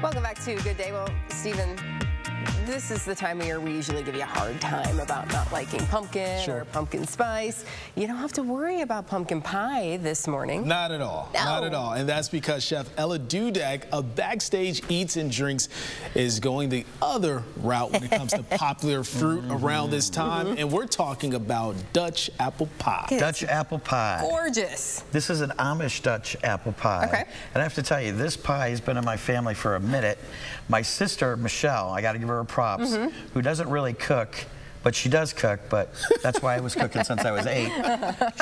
Welcome back to Good Day. Well, Stephen, this is the time of year we usually give you a hard time about not liking pumpkin or pumpkin spice. You don't have to worry about pumpkin pie this morning. Not at all. No. Not at all. And that's because Chef Ella Dudek of Backstage Eats and Drinks is going the other route when it comes to popular fruit around this time. And we're talking about Dutch apple pie. Dutch apple pie. Gorgeous. This is an Amish Dutch apple pie. Okay. And I have to tell you, this pie has been in my family for a minute. My sister, Michelle, I got to give her props, who doesn't really cook, but she does cook, but that's why I was cooking since I was 8.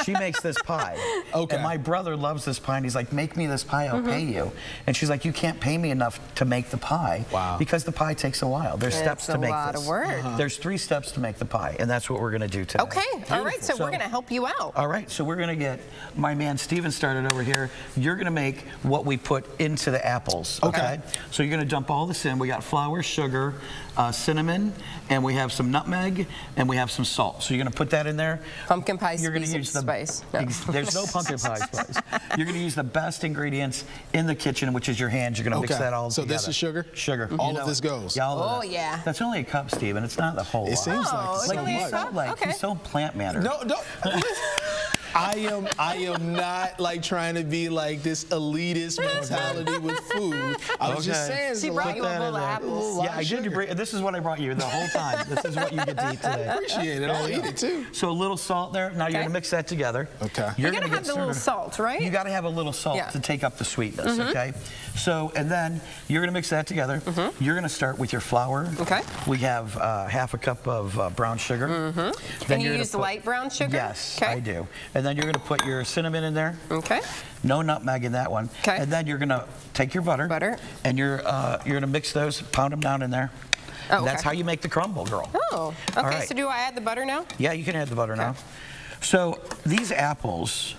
She makes this pie. Okay. And my brother loves this pie, and he's like, make me this pie, I'll pay you. And she's like, you can't pay me enough to make the pie. Wow. Because the pie takes a while. There's steps to make this. It's a lot of work. There's 3 steps to make the pie, and that's what we're going to do today. Okay. All right. So we're going to help you out. All right, so we're going to get my man Steven started over here. You're going to make what we put into the apples, okay? So you're going to dump all this in. We got flour, sugar, cinnamon, and we have some nutmeg, and we have some salt. So you're going to put that in there. Pumpkin pie You're going to use the spice. No. There's no pumpkin pie spice. You're going to use the best ingredients in the kitchen, which is your hands. You're going to mix that all together. So this is sugar? Sugar. All of this goes? Yeah, all of Oh, that. yeah. That's only a cup, Steven. It's not the whole lot. It seems like only a cup? He's so plant mannered. No. I am not like trying to be like this elitist mentality with food. I was just saying. She brought you a bowl of apples. Yeah, I did. This is what I brought you the whole time. This is what you get to eat today. I appreciate it. I'll eat it too. So a little salt there. Now you're going to mix that together. Okay. You're going to have the little salt, right? You got to have a little salt to take up the sweetness, okay? So, and then you're going to mix that together. You're going to start with your flour. Okay. We have half a cup of brown sugar. Then you use light brown sugar? Yes, I do. And then you're going to put your cinnamon in there. Okay. No nutmeg in that one. Okay. And then you're going to take your butter. And you're going to mix those, pound them down in there. Oh, okay. That's how you make the crumble, girl. Oh, okay. Right. So do I add the butter now? Yeah, you can add the butter now. So these apples,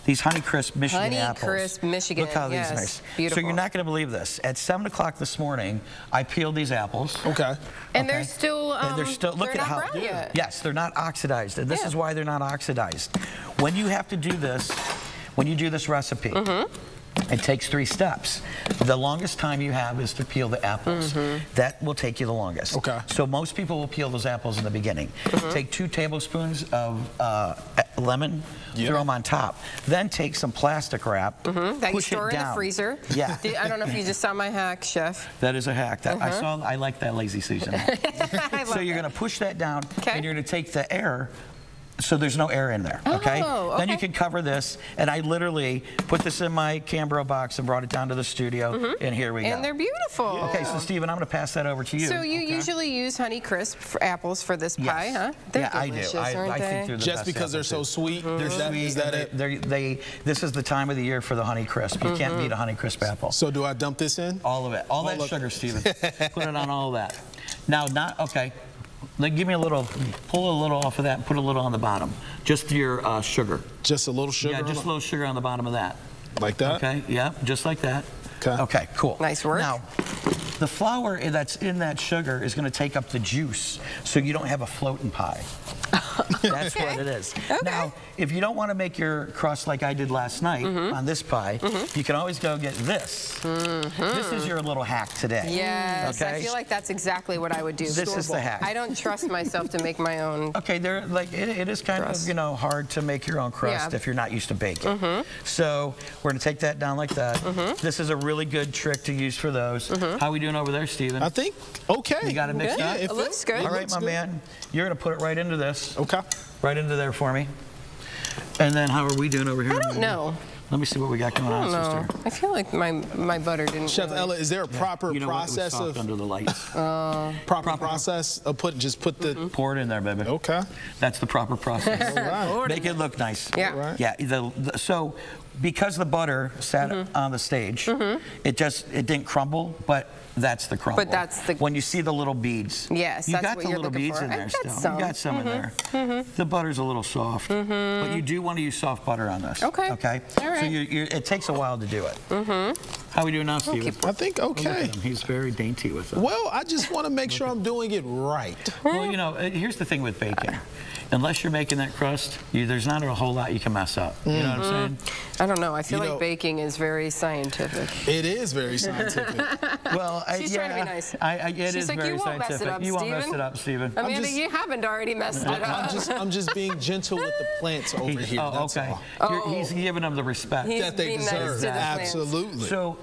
these Honeycrisp Michigan apples. Honeycrisp Michigan, look how these are nice. Beautiful. So you're not going to believe this. At 7 o'clock this morning, I peeled these apples. Okay. And they're still, look at how, brown yet. Yes, they're not oxidized. And this is why they're not oxidized. When you have to do this, when you do this recipe, it takes 3 steps. The longest time you have is to peel the apples. That will take you the longest. Okay. So most people will peel those apples in the beginning. Take 2 tablespoons of lemon, throw them on top. Then take some plastic wrap, that you store it down. in the freezer. Yeah. I don't know if you just saw my hack, Chef. That is a hack. I like that lazy Susan. So you're going to push that down, and you're going to take the air. So there's no air in there, okay? Then you can cover this, and I literally put this in my Cambro box and brought it down to the studio, and here we go. And they're beautiful. Okay, so Stephen, I'm going to pass that over to you. So you usually use Honeycrisp apples for this pie, huh? They're delicious, I do. aren't I think they're the just best because they're so sweet. They're sweet. Is that it? This is the time of the year for the Honeycrisp. You can't beat a Honeycrisp apple. So do I dump this in? All of it. All that sugar, Stephen. Put it on all of that. Now, okay. Give me a little, pull a little off of that and put a little on the bottom. Just your sugar. Just a little sugar? Yeah, just a little sugar on the bottom of that. Like that? Okay, yeah, just like that. Okay. Okay, cool. Nice work. Now, the flour that's in that sugar is going to take up the juice, so you don't have a floating pie. That's what it is. Now, if you don't want to make your crust like I did last night on this pie, you can always go get this. This is your little hack today. Yes, I feel like that's exactly what I would do. This is the hack. I don't trust myself to make my own. Okay, it is kind of hard to make your own crust if you're not used to baking. So we're going to take that down like that. This is a really good trick to use for those. How are we doing over there, Stephen? I think okay. You got to mix that? It looks good. All right, my man. You're going to put it right into this. Okay. Right into there for me. And then how are we doing over here? I don't know. Let me see what we got going on, sister. I feel like my butter didn't. Chef Ella, is there a proper process of under the lights? proper process of put the pour it in there, baby. Okay. That's the proper process. All right. Make it look nice. Yeah. Right. Yeah. So because the butter sat on the stage, it didn't crumble, but that's the crumble. But that's the... When you see the little beads. Yes, you that's got what the you're little looking beads for. in there still. Some. You got some in there. The butter's a little soft, but you do want to use soft butter on this. Okay. Okay. All right. So it takes a while to do it. How are we doing now, Steven? I think Look okay. at him. He's very dainty with it. Well, I just want to make sure I'm doing it right. Well, you know, here's the thing with baking. Unless you're making that crust, there's not a whole lot you can mess up. You know what I'm saying? I don't know. I feel like baking is very scientific. It is very scientific. Well, She's trying to be nice. It is like, very you won't scientific. mess it up, you won't mess it up, Steven. Amanda, you haven't already messed it up. I'm just being gentle with the plants over here. Oh, that's okay. all. He's giving them the respect That they being nice deserve. to the plants. Absolutely. So,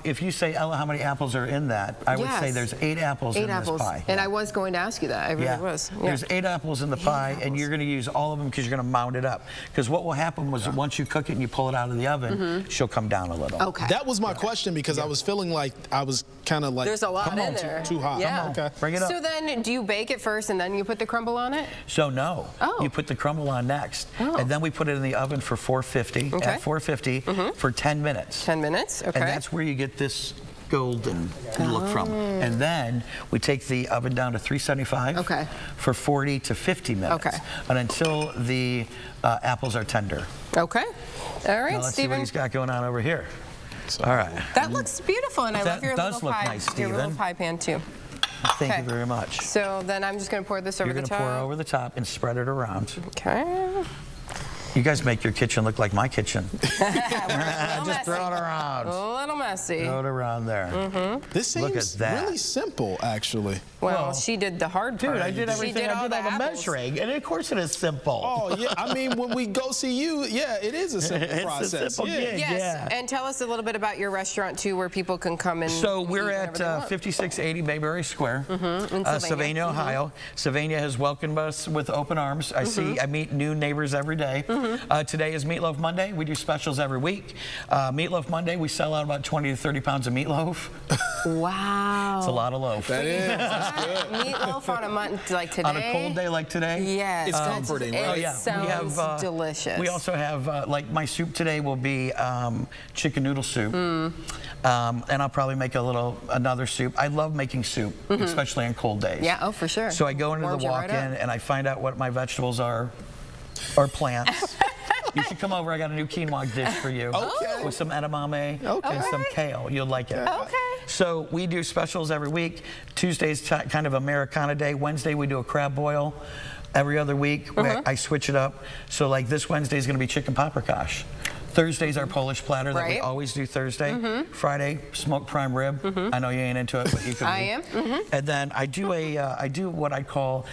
if you say, Ella, how many apples are in that? I would say there's 8 apples in this pie. And I was going to ask you that. I really was. Yeah. There's 8 apples in the pie, and you're going to use all of them because you're going to mount it up. Because what will happen was once you cook it and you pull it out of the oven, she'll come down a little. Okay. That was my question because I was feeling like I was kind of like, there's a lot in there. Too hot. Yeah. Come on. Okay. Bring it up. So then, do you bake it first and then you put the crumble on it? So no, you put the crumble on next, and then we put it in the oven for 450, at 450 for 10 minutes. 10 minutes, okay. And that's where you get this golden look from. And then we take the oven down to 375 for 40 to 50 minutes. And until the apples are tender. Okay. All right, now let's see what he's got going on over here. All right. That looks beautiful, and I love your does little look pie. nice, Your little Steven. pie pan too. Thank you very much. So then I'm just going to pour this over the top. You're going to pour over the top and spread it around. Okay. You guys make your kitchen look like my kitchen. Just throw it around. A little messy. Throw it around there. This seems really simple, actually. Well, she did the hard part. Dude, I did everything. I did all the measuring, and of course it is simple. Oh, yeah. I mean, when we go see you, yeah, it is a simple process. It's a simple gig, yes, and tell us a little bit about your restaurant, too, where people can come and So we're at 5680 Mayberry Square, in Sylvania, Ohio. Sylvania has welcomed us with open arms. I meet new neighbors every day. Today is Meatloaf Monday. We do specials every week. Meatloaf Monday, we sell out about 20 to 30 pounds of meatloaf. Wow. It's a lot of loaf. That is. That's good. Meatloaf on a month like today. On a cold day like today. Yes. It's comforting, right? It sounds delicious. We also have, like my soup today will be chicken noodle soup. And I'll probably make another soup. I love making soup, especially on cold days. Yeah, oh, for sure. So I go into the walk-in and I find out what my vegetables are, or plants. You should come over. I got a new quinoa dish for you. Okay. With some edamame and some kale. You'll like it. Okay. So we do specials every week. Tuesday's kind of Americana day. Wednesday we do a crab boil. Every other week I switch it up. So like this Wednesday is going to be chicken paprikash. Thursday's our Polish platter that we always do Thursday. Friday, smoked prime rib. I know you ain't into it, but you could. I am. And then I do what I call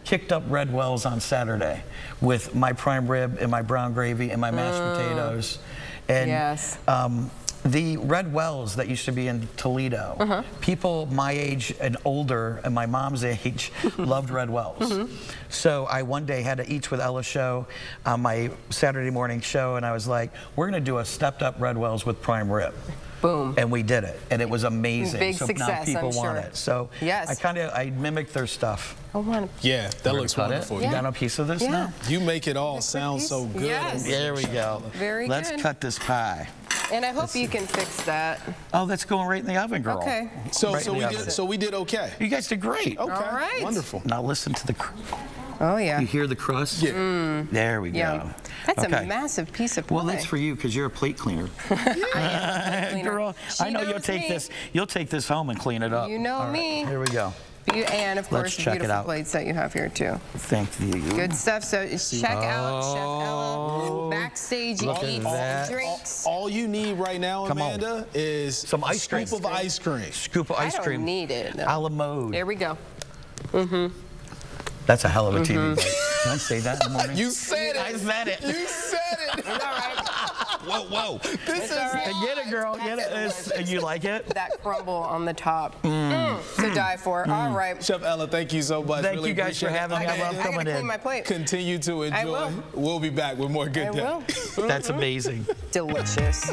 kicked up red wells on Saturday with my prime rib and my brown gravy and my mashed potatoes. And the red wells that used to be in Toledo, people my age and older and my mom's age loved red wells. So I one day had a Eats with Ella show on my Saturday morning show, and I was like, we're going to do a stepped up red wells with prime rib. Boom. And we did it, and it was amazing. Big so success, now people I'm want sure. it. So I mimicked their stuff. Yeah, that looks wonderful. You got a piece of this now? You make it all sound so good. Yes. There we go. Very Let's good. cut this pie. And I hope you can fix that. Oh, that's going right in the oven, girl. Okay. So we did okay. You guys did great. Okay. All right. Wonderful. Now listen to the. Oh yeah. You hear the crust? Yeah. There we go. That's a massive piece of pie. Well, that's for you because you're a plate cleaner. Girl, I know you'll take this. You'll take this home and clean it up. You know me. Here we go. And of course, the beautiful plates that you have here too. Thank you. Good stuff. So check out Chef Ella Backstage Eats and Drinks. All you need right now, Amanda, is some ice cream. Scoop of ice cream. Scoop of ice cream. I don't need it. No. A la mode. There we go. That's a hell of a TV bite. Can I say that in the morning? You said it. I said it. You said it. All right. Whoa. This is Get it, girl. Get it. You like it? That crumble on the top. To die for. All right. Chef Ella, thank you so much. Thank you guys for having me. I love coming in. I clean my plate. Continue to enjoy. I will. We'll be back with more good I will. That's amazing. Delicious.